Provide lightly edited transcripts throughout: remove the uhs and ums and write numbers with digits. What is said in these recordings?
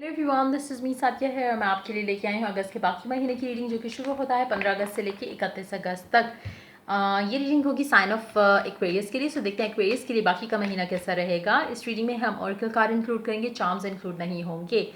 Everyone, this is me साथिया है और मैं आपके लिए लेके आई हूँ अगस्त के बाकी महीने की रीडिंग, जो कि शुरू होता है 15 अगस्त से लेके 31 अगस्त तक। ये रीडिंग होगी साइन ऑफ एक्वेरियस के लिए। सो देखते हैं एक्वेरियस के लिए बाकी का महीना कैसा रहेगा। इस रीडिंग में हम ऑरेकल कार्ड इंक्लूड करेंगे, चार्म्स इंक्लूड नहीं होंगे।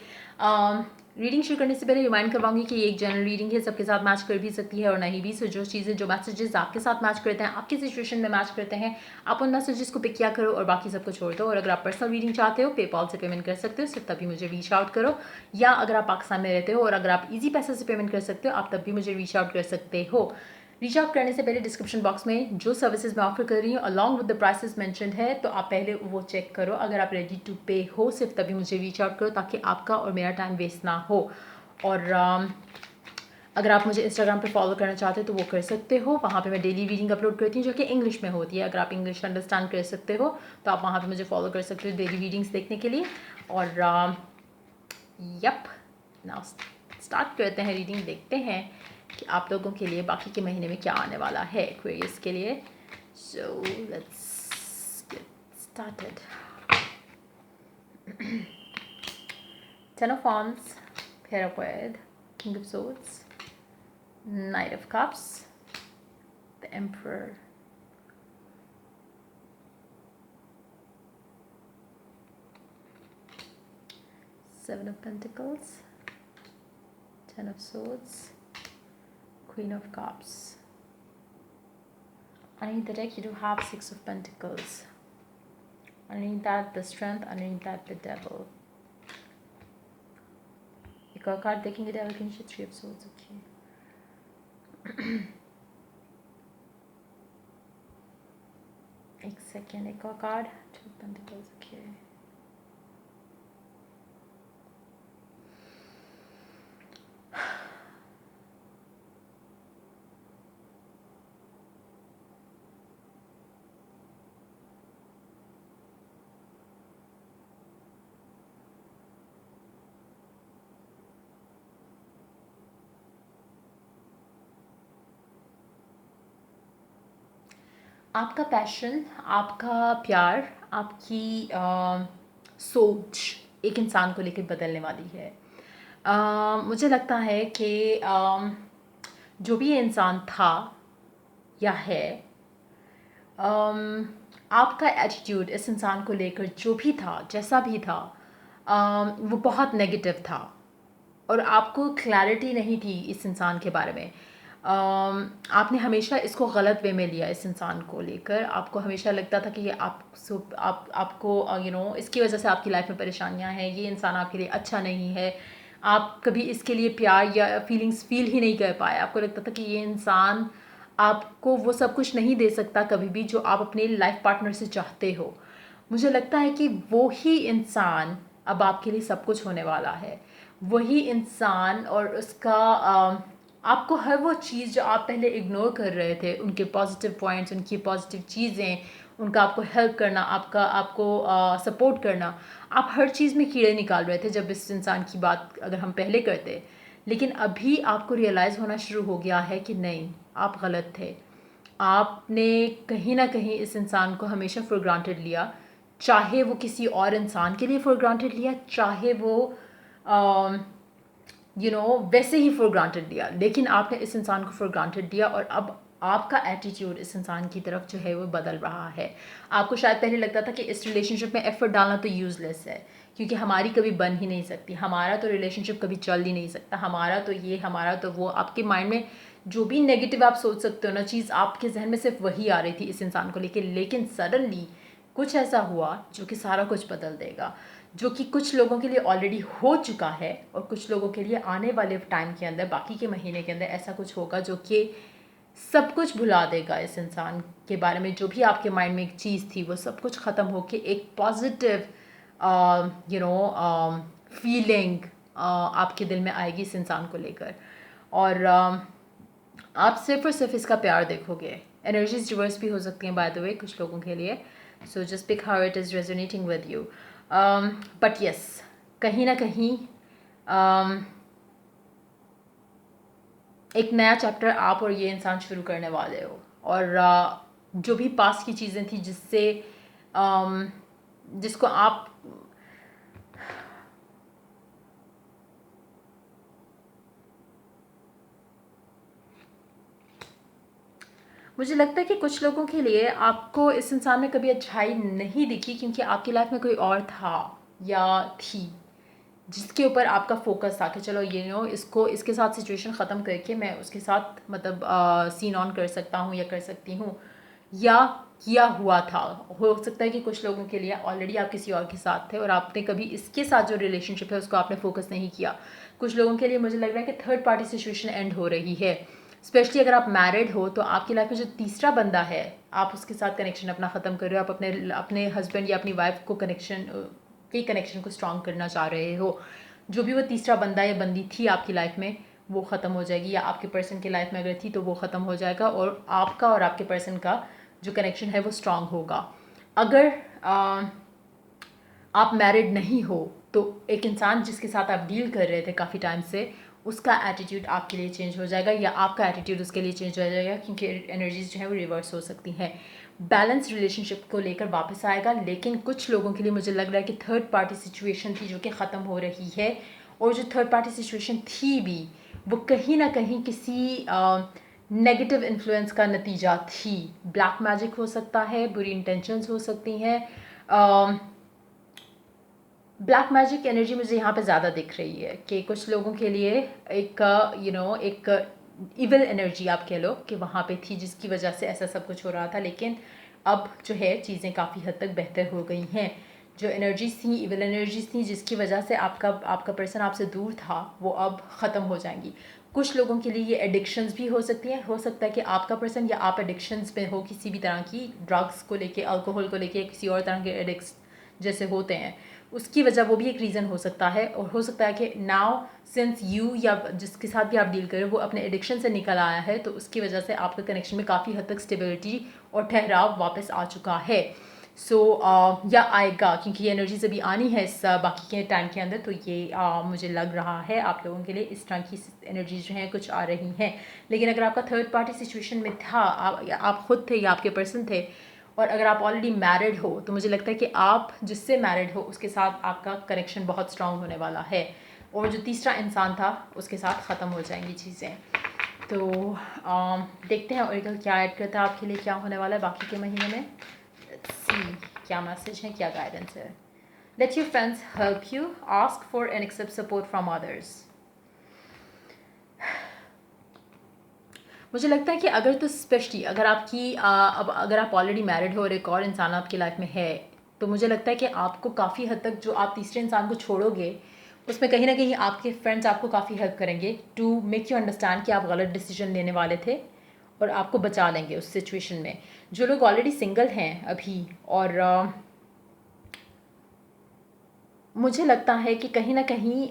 रीडिंग शुरू करने से पहले रिमाइंड करवाऊंगी कि ये एक जनरल रीडिंग है, सबके साथ मैच कर भी सकती है और नहीं भी। सो जो चीज़ें, जो मैसेजेस आपके साथ मैच करते हैं, आपकी सिचुएशन में मैच करते हैं, आप उन मैसेजेस को पिक किया करो और बाकी सबको छोड़ दो। और अगर आप पर्सनल रीडिंग चाहते हो, पेपॉल से पेमेंट कर सकते हो, सिर्फ तभी मुझे रीच आउट करो। या अगर आप पाकिस्तान में रहते हो और अगर आप इजी पैसे से पेमेंट कर सकते हो, आप तब भी मुझे रीच आउट कर सकते हो। रीच आउट करने से पहले डिस्क्रिप्शन बॉक्स में जो सर्विसेज मैं ऑफर कर रही हूँ along with the prices mentioned है, तो आप पहले वो चेक करो। अगर आप रेडी टू पे हो, सिर्फ तभी मुझे रीच आउट करो, ताकि आपका और मेरा टाइम वेस्ट ना हो। और अगर आप मुझे इंस्टाग्राम पे फॉलो करना चाहते हो तो वो कर सकते हो। वहाँ पे मैं डेली रीडिंग अपलोड करती हूँ जो कि इंग्लिश में होती है। अगर आप इंग्लिश अंडरस्टैंड कर सकते हो तो आप वहाँ पे मुझे फॉलो कर सकते हो डेली रीडिंग्स देखने के लिए। और यप, नाउ स्टार्ट करते हैं रीडिंग। देखते हैं कि आप लोगों के लिए बाकी के महीने में क्या आने वाला है एक्वेरियस के लिए। So let's get started. 10 of Wands, Pair of Wands, King of Swords, Knight of Cups, the Emperor, Seven of Pentacles, Ten of Swords, Queen of Cups. Underneath the deck you do have Six of Pentacles. Underneath that the Strength, underneath that the Devil. एक और card देखेंगे devil के नीचे, Three of Swords. Okay, एक second, एक और card, Two of Pentacles. Okay, आपका passion, आपका प्यार, आपकी सोच एक इंसान को लेकर बदलने वाली है। मुझे लगता है कि जो भी ये इंसान था या है, आपका एटीट्यूड इस इंसान को लेकर जो भी था, जैसा भी था, वो बहुत नेगेटिव था और आपको क्लैरिटी नहीं थी इस इंसान के बारे में। आपने हमेशा इसको गलत वे में लिया। इस इंसान को लेकर आपको हमेशा लगता था कि ये आपको इसकी वजह से आपकी लाइफ में परेशानियां हैं, ये इंसान आपके लिए अच्छा नहीं है। आप कभी इसके लिए प्यार या फीलिंग्स फील ही नहीं कर पाए। आपको लगता था कि ये इंसान आपको वो सब कुछ नहीं दे सकता कभी भी जो आप अपने लाइफ पार्टनर से चाहते हो। मुझे लगता है कि वो ही इंसान अब आपके लिए सब कुछ होने वाला है। वही इंसान और उसका आपको हर वो चीज़ जो आप पहले इग्नोर कर रहे थे, उनके पॉजिटिव पॉइंट्स, उनकी पॉजिटिव चीज़ें, उनका आपको हेल्प करना, आपको सपोर्ट करना, आप हर चीज़ में कीड़े निकाल रहे थे जब इस इंसान की बात अगर हम पहले करते। लेकिन अभी आपको रियलाइज़ होना शुरू हो गया है कि नहीं, आप गलत थे। आपने कहीं ना कहीं इस इंसान को हमेशा फॉर ग्रांटेड लिया, चाहे वो किसी और इंसान के लिए फॉर ग्रांटेड लिया, चाहे वो वैसे ही फॉर ग्रांटेड लिया, लेकिन आपने इस इंसान को फॉर ग्रांटेड लिया और अब आपका एटीट्यूड इस इंसान की तरफ जो है वो बदल रहा है। आपको शायद पहले लगता था कि इस रिलेशनशिप में एफर्ट डालना तो यूज़लेस है, क्योंकि हमारी कभी बन ही नहीं सकती, हमारा तो रिलेशनशिप कभी चल ही नहीं सकता, हमारा तो ये, हमारा तो वो। आपके माइंड में जो भी नेगेटिव आप सोच सकते हो ना चीज़, आपके जहन में सिर्फ वही आ रही थी इस इंसान को लेकर। लेकिन सडनली कुछ ऐसा हुआ जो कि सारा कुछ बदल देगा, जो कि कुछ लोगों के लिए ऑलरेडी हो चुका है और कुछ लोगों के लिए आने वाले टाइम के अंदर, बाकी के महीने के अंदर ऐसा कुछ होगा जो कि सब कुछ भुला देगा इस इंसान के बारे में। जो भी आपके माइंड में एक चीज़ थी वो सब कुछ ख़त्म होके एक पॉजिटिव फीलिंग आपके दिल में आएगी इस इंसान को लेकर। और आप सिर्फ और सिर्फ इसका प्यार देखोगे। एनर्जीज रिवर्स भी हो सकती हैं बाय द वे कुछ लोगों के लिए, so just pick how it is resonating with you. But yes, कहीं ना कहीं एक नया चैप्टर आप और ये इंसान शुरू करने वाले हो। और जो भी पास्ट की चीज़ें थी जिसको आप मुझे लगता है कि कुछ लोगों के लिए आपको इस इंसान में कभी अच्छाई नहीं दिखी क्योंकि आपकी लाइफ में कोई और था या थी जिसके ऊपर आपका फोकस था कि चलो इसको इसके साथ सिचुएशन ख़त्म करके मैं उसके साथ मतलब सीन ऑन कर सकता हूँ या कर सकती हूँ या किया हुआ था। हो सकता है कि कुछ लोगों के लिए ऑलरेडी आप किसी और के साथ थे और आपने कभी इसके साथ जो रिलेशनशिप है उसको आपने फोकस नहीं किया। कुछ लोगों के लिए मुझे लग रहा है कि थर्ड पार्टी सिचुएशन एंड हो रही है। स्पेशली अगर आप मैरिड हो तो आपकी लाइफ में जो तीसरा बंदा है आप उसके साथ कनेक्शन अपना ख़त्म कर रहे हो। आप अपने हस्बैंड या अपनी वाइफ को कनेक्शन को स्ट्रॉन्ग करना चाह रहे हो। जो भी वो तीसरा बंदा या बंदी थी आपकी लाइफ में वो ख़त्म हो जाएगी, या आपके पर्सन की लाइफ में अगर थी तो वो ख़त्म हो जाएगा और आपका और आपके पर्सन का जो कनेक्शन है वो स्ट्रॉन्ग होगा। अगर आप मैरिड नहीं हो तो एक इंसान जिसके साथ आप डील कर रहे थे काफ़ी टाइम से उसका एटीट्यूड आपके लिए चेंज हो जाएगा या आपका एटीट्यूड उसके लिए चेंज हो जाएगा, क्योंकि एनर्जीज जो है वो रिवर्स हो सकती हैं। बैलेंस रिलेशनशिप को लेकर वापस आएगा, लेकिन कुछ लोगों के लिए मुझे लग रहा है कि थर्ड पार्टी सिचुएशन थी जो कि ख़त्म हो रही है, और जो थर्ड पार्टी सिचुएशन थी भी वो कहीं ना कहीं किसी नेगेटिव इन्फ्लुएंस का नतीजा थी। ब्लैक मैजिक हो सकता है, बुरी इंटेंशंस हो सकती हैं। ब्लैक मैजिक एनर्जी मुझे यहाँ पे ज़्यादा दिख रही है कि कुछ लोगों के लिए एक एक इविल एनर्जी आप कह लो कि वहाँ पे थी जिसकी वजह से ऐसा सब कुछ हो रहा था, लेकिन अब जो है चीज़ें काफ़ी हद तक बेहतर हो गई हैं। जो एनर्जीज थी, इविल एनर्जीज थी जिसकी वजह से आपका पर्सन आपसे दूर था, वो अब ख़त्म हो जाएंगी। कुछ लोगों के लिए ये एडिक्शंस भी हो सकती हैं। हो सकता है कि आपका पर्सन या आप एडिक्शंस में हो किसी भी तरह की, ड्रग्स को लेके, अल्कोहल को लेके, किसी और तरह के एडिक्स जैसे होते हैं, उसकी वजह वो भी एक रीज़न हो सकता है। और हो सकता है कि नाउ सिंस यू या जिसके साथ भी आप डील करें वो अपने एडिक्शन से निकल आया है, तो उसकी वजह से आपका कनेक्शन में काफ़ी हद तक स्टेबिलिटी और ठहराव वापस आ चुका है। या आएगा, क्योंकि ये एनर्जीज अभी आनी है इस बाकी के टाइम के अंदर, तो ये मुझे लग रहा है आप लोगों के लिए इस तरह की एनर्जीज जो हैं कुछ आ रही हैं। लेकिन अगर आपका थर्ड पार्टी सिचुएशन में था, आप खुद थे या आपके पर्सन थे, और अगर आप ऑलरेडी मैरिड हो तो मुझे लगता है कि आप जिससे मैरिड हो उसके साथ आपका कनेक्शन बहुत स्ट्रांग होने वाला है, और जो तीसरा इंसान था उसके साथ ख़त्म हो जाएंगी चीज़ें। तो देखते हैं ओरेकल क्या ऐड करता है आपके लिए, क्या होने वाला है बाकी के महीने में। सी क्या मैसेज है, क्या गाइडेंस है। Let your friends help you, ask for and accept support from others. मुझे लगता है कि अगर तो स्पेशली अगर अब अगर आप ऑलरेडी मैरिड हो और एक और इंसान आपकी लाइफ में है, तो मुझे लगता है कि आपको काफ़ी हद तक जो आप तीसरे इंसान को छोड़ोगे उसमें कहीं ना कहीं आपके फ्रेंड्स आपको काफ़ी हेल्प करेंगे टू मेक यू अंडरस्टैंड कि आप गलत डिसीजन लेने वाले थे, और आपको बचा लेंगे उस सिचुएशन में। जो लोग ऑलरेडी सिंगल हैं अभी, और मुझे लगता है कि कहीं ना कहीं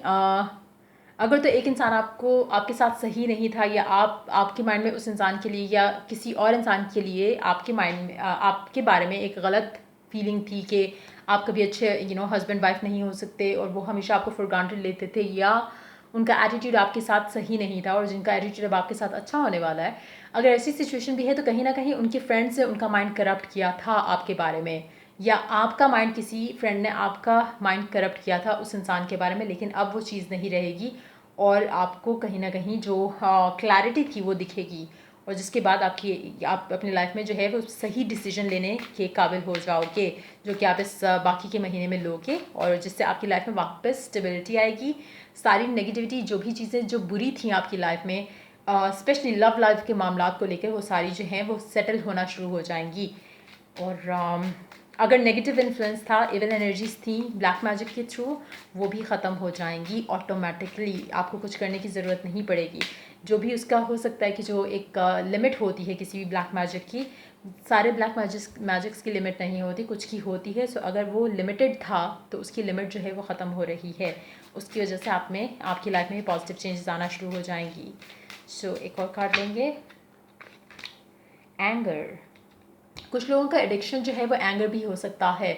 अगर तो एक इंसान आपके साथ सही नहीं था, या आपके माइंड में उस इंसान के लिए या किसी और इंसान के लिए आपके माइंड में आपके बारे में एक गलत फीलिंग थी कि आप कभी अच्छे हस्बैंड वाइफ नहीं हो सकते, और वो हमेशा आपको फॉर ग्रांटेड लेते थे, या उनका एटीट्यूड आपके साथ सही नहीं था, और जिनका एटीट्यूड अब आपके साथ अच्छा होने वाला है, अगर ऐसी सिचुएशन भी है तो कहीं ना कहीं उनके फ्रेंड से उनका माइंड करप्ट किया था आपके बारे में, या आपका माइंड किसी फ्रेंड ने आपका माइंड करप्ट किया था उस इंसान के बारे में। लेकिन अब वो चीज़ नहीं रहेगी, और आपको कहीं ना कहीं जो क्लैरिटी थी वो दिखेगी, और जिसके बाद आप अपनी लाइफ में जो है वो सही डिसीजन लेने के काबिल हो जाओगे, जो कि आप इस बाकी के महीने में लोगे, और जिससे आपकी लाइफ में वापस स्टेबिलिटी आएगी। सारी नेगेटिविटी, जो भी चीज़ें जो बुरी थी आपकी लाइफ में, स्पेशली लव लाइफ के मामला को लेकर, वो सारी जो हैं वो सेटल होना शुरू हो जाएंगी। और अगर नेगेटिव इन्फ्लुएंस था, इविल एनर्जीज थी ब्लैक मैजिक के थ्रू, वो भी ख़त्म हो जाएंगी ऑटोमेटिकली। आपको कुछ करने की ज़रूरत नहीं पड़ेगी। जो भी उसका हो सकता है कि जो एक लिमिट होती है किसी भी ब्लैक मैजिक की, सारे ब्लैक मैजिक्स की लिमिट नहीं होती, कुछ की होती है। सो अगर वो लिमिटेड था तो उसकी लिमिट जो है वो ख़त्म हो रही है, उसकी वजह से आपकी लाइफ में पॉजिटिव चेंजेस आना शुरू हो जाएंगी। सो एक और कार्ड लेंगे, एंगर। कुछ लोगों का एडिक्शन जो है वो एंगर भी हो सकता है,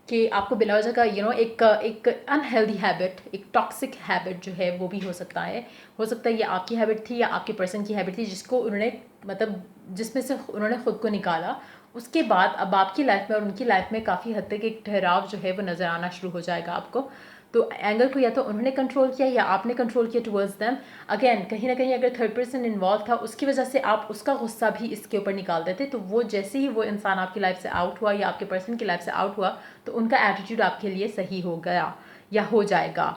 कि आपको बिना वजह का एक अनहेल्दी हैबिट, एक टॉक्सिक हैबिट जो है वो भी हो सकता है। हो सकता है ये आपकी हैबिट थी या आपके पर्सन की हैबिट थी, जिसको उन्होंने मतलब जिसमें से उन्होंने ख़ुद को निकाला। उसके बाद अब आपकी लाइफ में और उनकी लाइफ में काफ़ी हद तक एक ठहराव जो है वो नज़र आना शुरू हो जाएगा आपको। तो एंगर को या तो उन्होंने कंट्रोल किया या आपने कंट्रोल किया टुवर्ड्स देम। अगेन कहीं ना कहीं अगर थर्ड पर्सन इन्वॉल्व था उसकी वजह से आप उसका गुस्सा भी इसके ऊपर निकाल देते, तो वो जैसे ही वो इंसान आपकी लाइफ से आउट हुआ या आपके पर्सन की लाइफ से आउट हुआ तो उनका एटीट्यूड आपके लिए सही हो गया या हो जाएगा।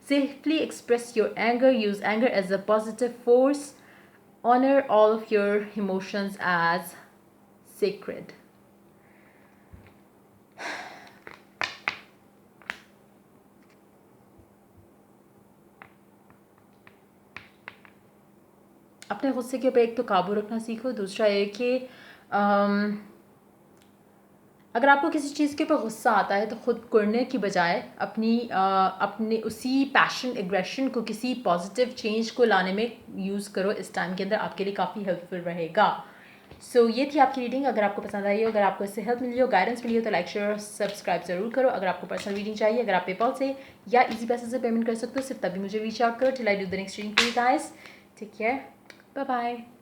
Safely express your anger, use anger as a positive force, honour all of your emotions as sacred। अपने गुस्से के ऊपर एक तो काबू रखना सीखो, दूसरा ये कि अगर आपको किसी चीज़ के ऊपर गुस्सा आता है तो ख़ुद कुड़ने की बजाय अपने उसी पैशन एग्रेशन को किसी पॉजिटिव चेंज को लाने में यूज़ करो। इस टाइम के अंदर आपके लिए काफ़ी हेल्पफुल रहेगा। सो ये थी आपकी रीडिंग। अगर आपको पसंद आई हो, अगर आपको इससे हेल्प मिली हो, गाइडेंस मिली हो, तो लाइक शेयर और सब्सक्राइब ज़रूर करो। अगर आपको पर्सनल रीडिंग चाहिए, अगर आप पेपॉल से या इजी पैसे से पेमेंट कर सकते हो, सिर्फ तभी मुझे रीच आउट करो। Till I do the next reading for you guys, take care, bye bye.